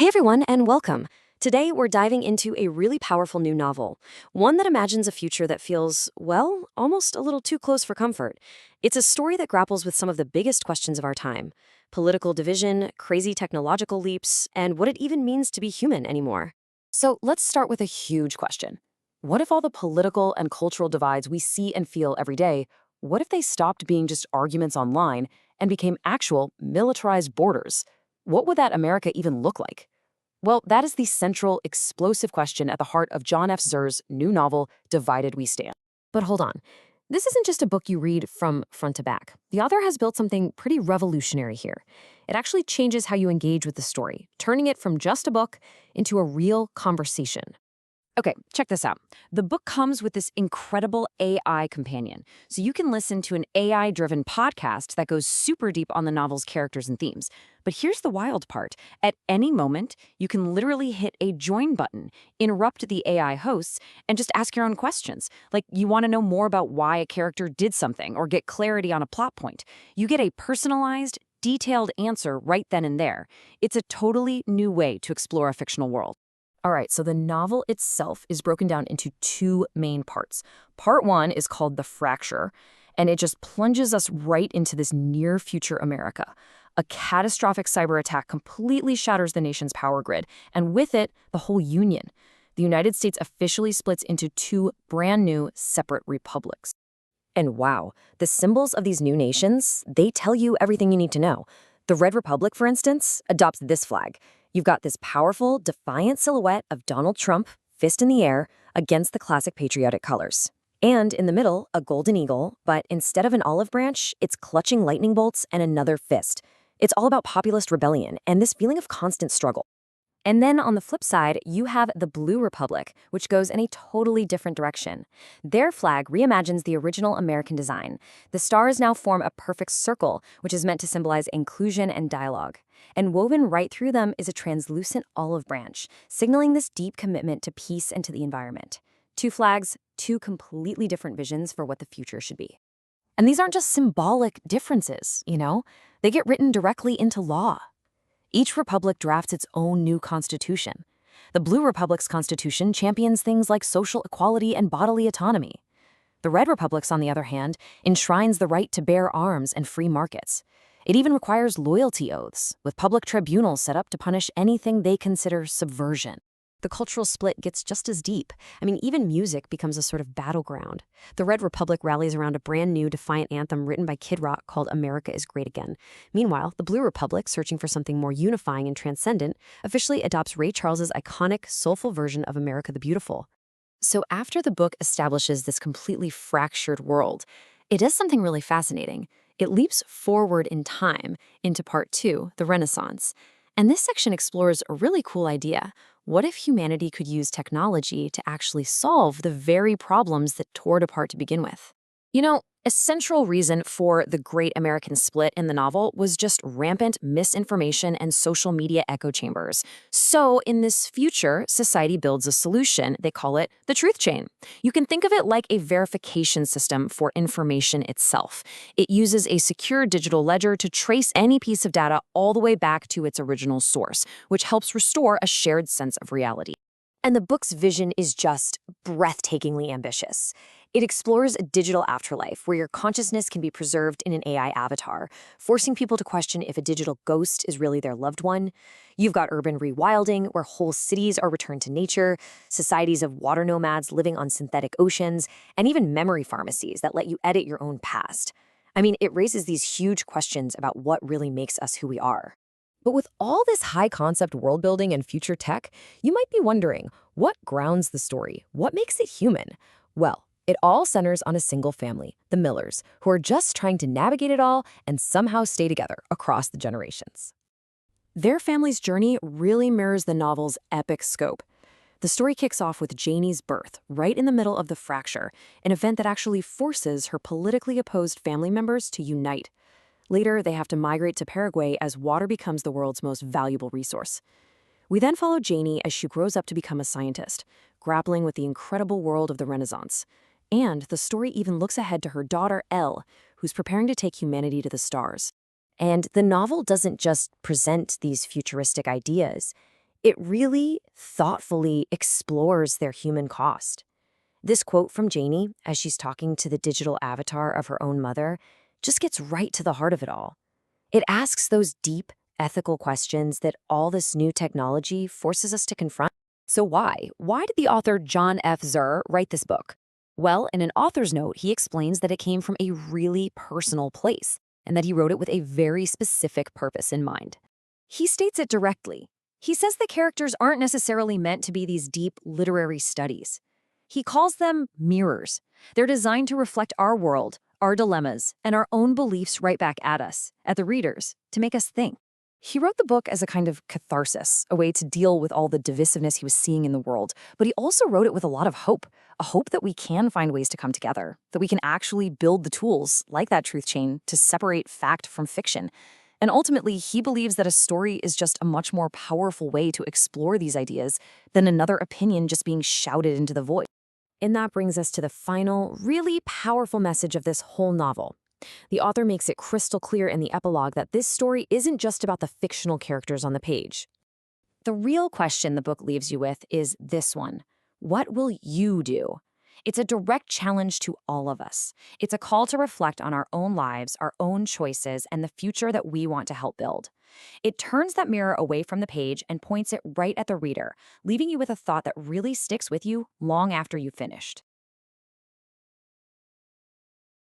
Hey everyone, and welcome. Today we're diving into a really powerful new novel, one that imagines a future that feels, well, almost a little too close for comfort. It's a story that grapples with some of the biggest questions of our time: political division, crazy technological leaps, and what it even means to be human anymore. So let's start with a huge question. What if all the political and cultural divides we see and feel every day, what if they stopped being just arguments online and became actual militarized borders? What would that America even look like? Well, that is the central, explosive question at the heart of John F. Zer's new novel, Divided We Stand. But hold on. This isn't just a book you read from front to back. The author has built something pretty revolutionary here. It actually changes how you engage with the story, turning it from just a book into a real conversation. Okay, check this out. The book comes with this incredible AI companion, so you can listen to an AI-driven podcast that goes super deep on the novel's characters and themes. But here's the wild part. At any moment, you can literally hit a join button, interrupt the AI hosts, and just ask your own questions. Like you want to know more about why a character did something or get clarity on a plot point. You get a personalized, detailed answer right then and there. It's a totally new way to explore a fictional world. All right, so the novel itself is broken down into two main parts. Part one is called The Fracture, and it just plunges us right into this near-future America. A catastrophic cyber attack completely shatters the nation's power grid, and with it, the whole Union. The United States officially splits into two brand new separate republics. And wow, the symbols of these new nations, they tell you everything you need to know. The Red Republic, for instance, adopts this flag. You've got this powerful, defiant silhouette of Donald Trump, fist in the air, against the classic patriotic colors. And in the middle, a golden eagle, but instead of an olive branch, it's clutching lightning bolts and another fist. It's all about populist rebellion and this feeling of constant struggle. And then on the flip side, you have the Blue Republic, which goes in a totally different direction. Their flag reimagines the original American design. The stars now form a perfect circle, which is meant to symbolize inclusion and dialogue. And woven right through them is a translucent olive branch, signaling this deep commitment to peace and to the environment. Two flags, two completely different visions for what the future should be. And these aren't just symbolic differences, They get written directly into law. Each republic drafts its own new constitution. The Blue Republic's constitution champions things like social equality and bodily autonomy. The Red Republic's, on the other hand, enshrines the right to bear arms and free markets. It even requires loyalty oaths, with public tribunals set up to punish anything they consider subversion. The cultural split gets just as deep. Even music becomes a sort of battleground. The Red Republic rallies around a brand new defiant anthem written by Kid Rock called America is Great Again. Meanwhile, the Blue Republic, searching for something more unifying and transcendent, officially adopts Ray Charles's iconic, soulful version of America the Beautiful. So after the book establishes this completely fractured world, it does something really fascinating. It leaps forward in time into part two, the Renaissance. And this section explores a really cool idea. What if humanity could use technology to actually solve the very problems that tore it apart to begin with? A central reason for the Great American Split in the novel was just rampant misinformation and social media echo chambers. So in this future, society builds a solution. They call it the truth chain. You can think of it like a verification system for information itself. It uses a secure digital ledger to trace any piece of data all the way back to its original source, which helps restore a shared sense of reality. And the book's vision is just breathtakingly ambitious. It explores a digital afterlife where your consciousness can be preserved in an AI avatar, forcing people to question if a digital ghost is really their loved one. You've got urban rewilding, where whole cities are returned to nature, societies of water nomads living on synthetic oceans, and even memory pharmacies that let you edit your own past. It raises these huge questions about what really makes us who we are. But with all this high-concept world-building and future tech, you might be wondering, what grounds the story? What makes it human? Well, it all centers on a single family, the Millers, who are just trying to navigate it all and somehow stay together across the generations. Their family's journey really mirrors the novel's epic scope. The story kicks off with Janie's birth, right in the middle of the fracture, an event that actually forces her politically opposed family members to unite. Later, they have to migrate to Paraguay as water becomes the world's most valuable resource. We then follow Janie as she grows up to become a scientist, grappling with the incredible world of the Renaissance. And the story even looks ahead to her daughter, Elle, who's preparing to take humanity to the stars. And the novel doesn't just present these futuristic ideas. It really thoughtfully explores their human cost. This quote from Janie, as she's talking to the digital avatar of her own mother, just gets right to the heart of it all. It asks those deep, ethical questions that all this new technology forces us to confront. So why? Why did the author John F. Zur write this book? Well, in an author's note, he explains that it came from a really personal place and that he wrote it with a very specific purpose in mind. He states it directly. He says the characters aren't necessarily meant to be these deep literary studies. He calls them mirrors. They're designed to reflect our world, our dilemmas, and our own beliefs right back at us, at the readers, to make us think. He wrote the book as a kind of catharsis, a way to deal with all the divisiveness he was seeing in the world, but he also wrote it with a lot of hope, a hope that we can find ways to come together, that we can actually build the tools, like that truth chain, to separate fact from fiction. And ultimately, he believes that a story is just a much more powerful way to explore these ideas than another opinion just being shouted into the void. And that brings us to the final, really powerful message of this whole novel. The author makes it crystal clear in the epilogue that this story isn't just about the fictional characters on the page. The real question the book leaves you with is this one: what will you do? It's a direct challenge to all of us. It's a call to reflect on our own lives, our own choices, and the future that we want to help build. It turns that mirror away from the page and points it right at the reader, leaving you with a thought that really sticks with you long after you've finished.